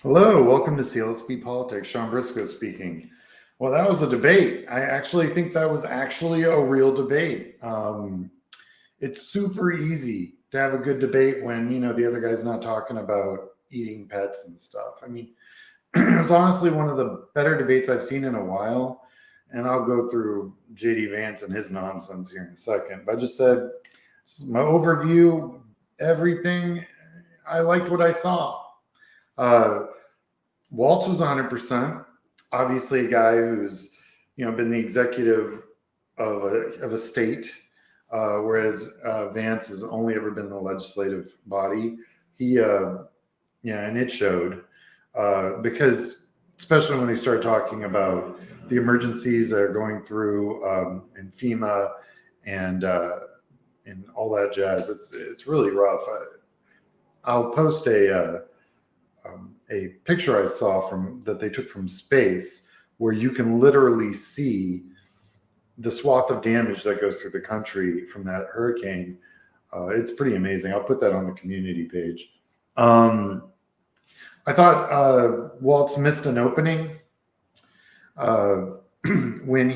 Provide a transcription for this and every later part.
Hello, welcome to CLSP Politics. Sean Briscoe speaking. Well, that was a debate. I actually think that was actually a real debate. It's super easy to have a good debate when the other guy's not talking about eating pets and stuff. I mean, it was honestly one of the better debates I've seen in a while. And I'll go through JD Vance and his nonsense here in a second. But I just said my overview, everything. I liked what I saw. Uh, Waltz was 100%. Obviously, a guy who's been the executive of a state, whereas Vance has only ever been the legislative body. And it showed because especially when they started talking about the emergencies that are going through in FEMA and all that jazz. It's really rough. I'll post a picture I saw that they took from space where you can literally see the swath of damage that goes through the country from that hurricane. It's pretty amazing. I'll put that on the community page. I thought Waltz missed an opening when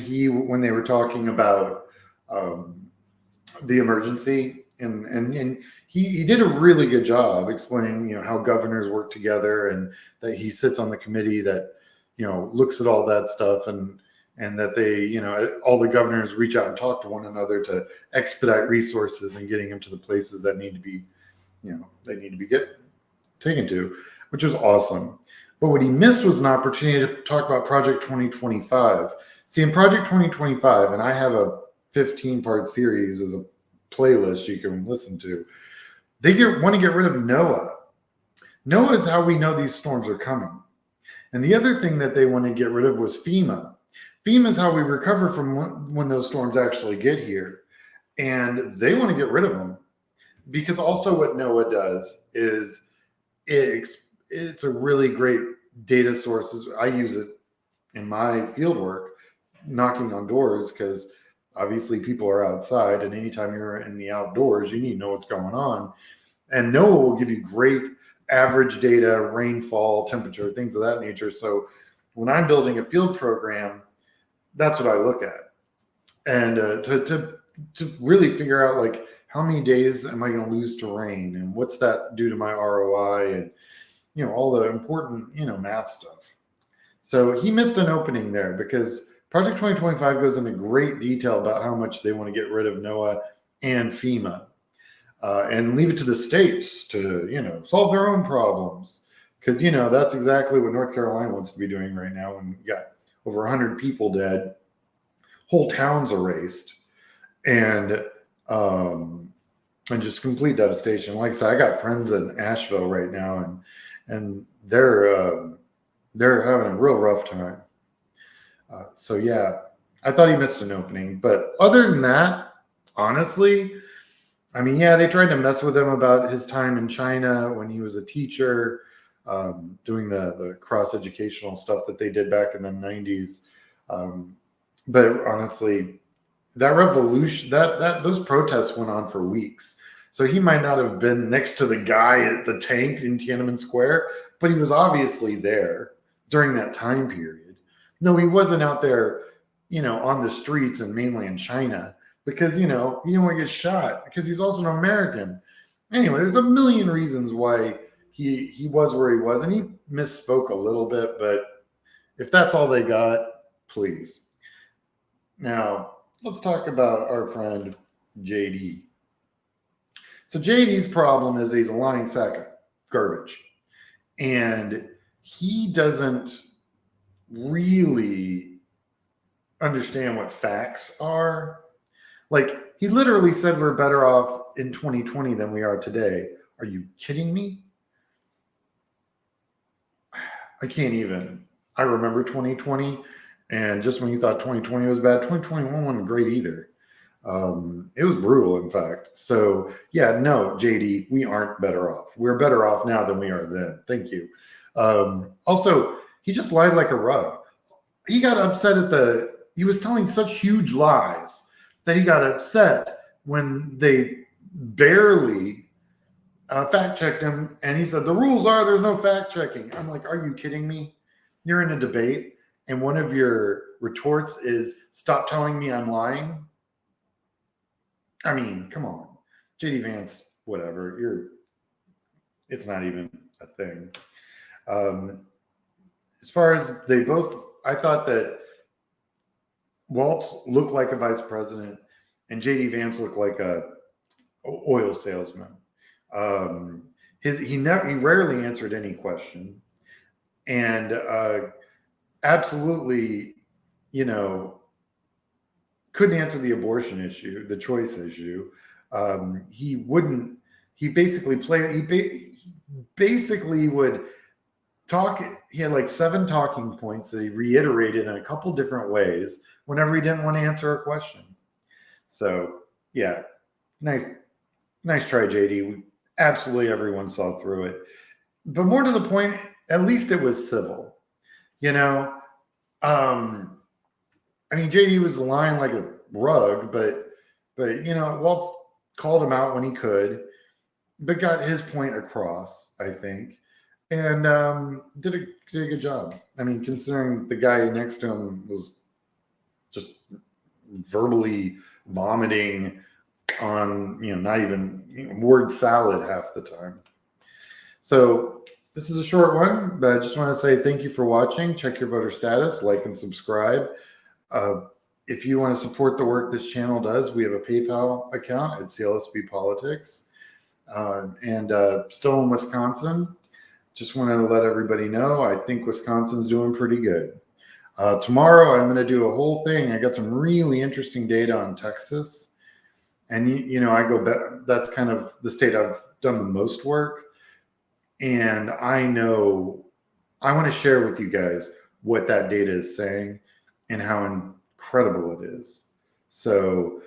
they were talking about the emergency. And he did a really good job explaining how governors work together and that he sits on the committee that looks at all that stuff and that they all the governors reach out and talk to one another to expedite resources and getting them to the places that need to be taken to, which was awesome. But what he missed was an opportunity to talk about Project 2025. See, in Project 2025, and I have a 15-part series as a playlist you can listen to. They want to get rid of NOAA. NOAA is how we know these storms are coming. And the other thing that they want to get rid of was FEMA. FEMA is how we recover from when those storms actually get here. And they want to get rid of them because also what NOAA does is it's a really great data source. I use it in my field work, knocking on doors, because obviously people are outside, and anytime you're in the outdoors, you need to know what's going on. And NOAA will give you great average data, rainfall, temperature, things of that nature. So when I'm building a field program, that's what I look at. And to really figure out like how many days am I going to lose to rain, and what's that do to my ROI, and all the important math stuff. So he missed an opening there because Project 2025 goes into great detail about how much they want to get rid of NOAA and FEMA and leave it to the states to, solve their own problems. Because, that's exactly what North Carolina wants to be doing right now. When you got over 100 people dead, whole towns erased, and just complete devastation. Like I said, I got friends in Asheville right now, and they're having a real rough time. So yeah, I thought he missed an opening. But other than that, honestly, I mean, yeah, they tried to mess with him about his time in China when he was a teacher, doing the cross-educational stuff that they did back in the 90s. But honestly, that revolution, those protests went on for weeks. So he might not have been next to the guy at the tank in Tiananmen Square, but he was obviously there during that time period. No, he wasn't out there, on the streets in mainland China because, he didn't want to get shot because he's also an American. Anyway, there's a million reasons why he was where he was, and he misspoke a little bit, but if that's all they got, please. Now, let's talk about our friend JD. So JD's problem is he's a lying sack of garbage, and he doesn't really understand what facts are. Like, he literally said we're better off in 2020 than we are today. Are you kidding me? I can't even. I remember 2020, and just when you thought 2020 was bad, 2021 wasn't great either. It was brutal, in fact. So yeah, no, JD, we aren't better off. We're better off now than we are then. Thank you. Also, he just lied like a rug. He got upset he was telling such huge lies that he got upset when they barely fact checked him, and he said, the rules are there's no fact checking. I'm like, are you kidding me? You're in a debate, and one of your retorts is, stop telling me I'm lying. I mean, come on. JD Vance, whatever. It's not even a thing. As far as I thought that Walz looked like a vice president and JD Vance looked like a oil salesman. He rarely answered any question, and absolutely, couldn't answer the abortion issue, the choice issue. He wouldn't. He basically basically would talk. He had like 7 talking points that he reiterated in a couple different ways whenever he didn't want to answer a question. So yeah, nice try, JD. Absolutely everyone saw through it. But more to the point, at least it was civil. I mean, JD was lying like a rug, but Waltz called him out when he could, but got his point across, I think, and did a good job. I mean, considering the guy next to him was just verbally vomiting on, not even word salad half the time. So this is a short one, but I just want to say thank you for watching. Check your voter status, like and subscribe. If you want to support the work this channel does, we have a PayPal account at CLSB Politics. And still in Wisconsin. Just want to let everybody know, I think Wisconsin's doing pretty good. Tomorrow, I'm going to do a whole thing. I got some really interesting data on Texas. And, I go back, that's kind of the state I've done the most work. And I know I want to share with you guys what that data is saying and how incredible it is. So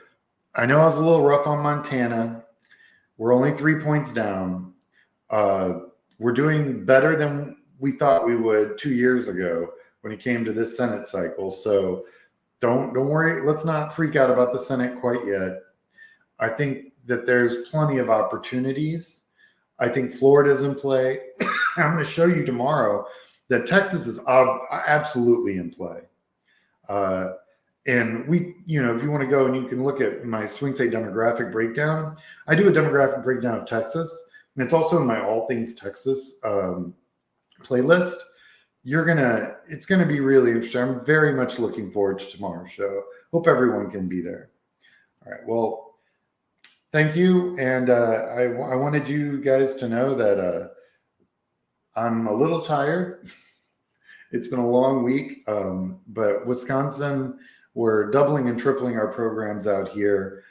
I know I was a little rough on Montana. We're only 3 points down. We're doing better than we thought we would 2 years ago when it came to this Senate cycle. So don't worry. Let's not freak out about the Senate quite yet. I think that there's plenty of opportunities. I think Florida's in play. I'm going to show you tomorrow that Texas is absolutely in play. And we, if you want to go and you can look at my swing state demographic breakdown, I do a demographic breakdown of Texas, and it's also in my All Things Texas playlist. It's gonna be really interesting. I'm very much looking forward to tomorrow's show. Hope everyone can be there. All right. Well, thank you, and I wanted you guys to know that I'm a little tired. It's been a long week, but Wisconsin. We're doubling and tripling our programs out here.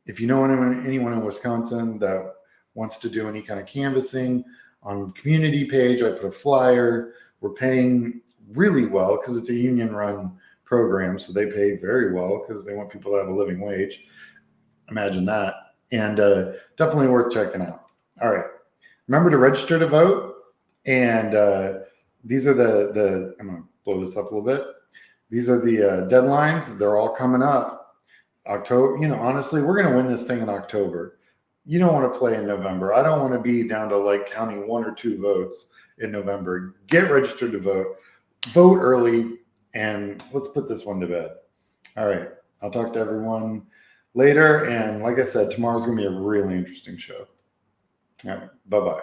If you know anyone in Wisconsin that wants to do any kind of canvassing, on the community page, I put a flyer. We're paying really well because it's a union-run program, so they pay very well because they want people to have a living wage. Imagine that. And definitely worth checking out. All right. Remember to register to vote. And these are I'm going to blow this up a little bit. These are the deadlines. They're all coming up. October, honestly, we're going to win this thing in October. You don't want to play in November. I don't want to be down to like counting 1 or 2 votes in November. Get registered to vote. Vote early, and let's put this one to bed. All right. I'll talk to everyone later. And like I said, tomorrow's going to be a really interesting show. All right. Bye-bye.